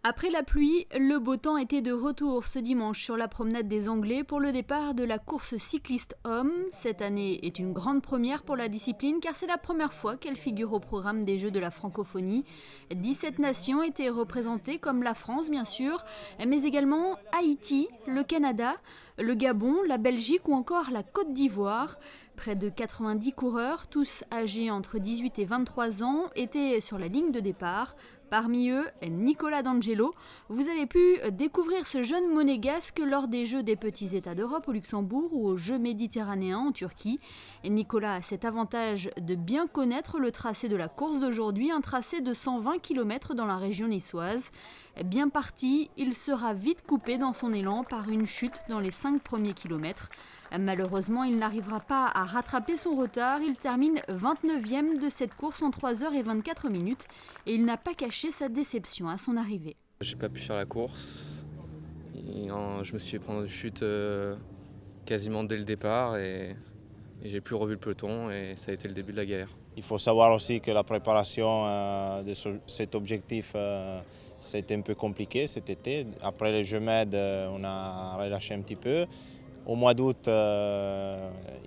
Après la pluie, le beau temps était de retour ce dimanche sur la promenade des Anglais pour le départ de la course cycliste homme. Cette année est une grande première pour la discipline car c'est la première fois qu'elle figure au programme des Jeux de la francophonie. 17 nations étaient représentées comme la France bien sûr, mais également Haïti, le Canada, le Gabon, la Belgique ou encore la Côte d'Ivoire. Près de 90 coureurs, tous âgés entre 18 et 23 ans, étaient sur la ligne de départ. Parmi eux, Nicolas D'Angelo. Vous avez pu découvrir ce jeune monégasque lors des Jeux des petits États d'Europe au Luxembourg ou aux Jeux méditerranéens en Turquie. Et Nicolas a cet avantage de bien connaître le tracé de la course d'aujourd'hui, un tracé de 120 km dans la région niçoise. Bien parti, il sera vite coupé dans son élan par une chute dans les 5 premiers kilomètres. Malheureusement, il n'arrivera pas à rattraper son retard. Il termine 29e de cette course en 3h24 minutes et il n'a pas caché sa déception à son arrivée. J'ai pas pu faire la course. Je me suis pris une chute quasiment dès le départ et j'ai plus revu le peloton et ça a été le début de la galère. Il faut savoir aussi que la préparation de cet objectif c'était un peu compliqué cet été. Après les Jeux Med, on a relâché un petit peu. Au mois d'août,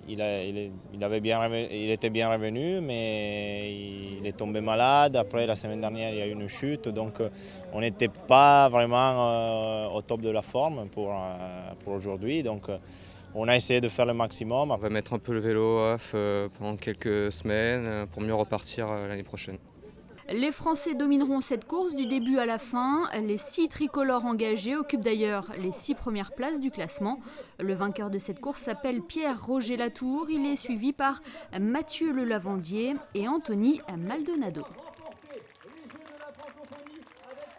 il était bien revenu, mais il est tombé malade. Après, la semaine dernière, il y a eu une chute. Donc, on n'était pas vraiment au top de la forme pour aujourd'hui. Donc, on a essayé de faire le maximum. On va mettre un peu le vélo off pendant quelques semaines pour mieux repartir l'année prochaine. Les Français domineront cette course du début à la fin. Les 6 tricolores engagés occupent d'ailleurs les 6 premières places du classement. Le vainqueur de cette course s'appelle Pierre-Roger Latour. Il est suivi par Mathieu Le Lavandier et Anthony Maldonado.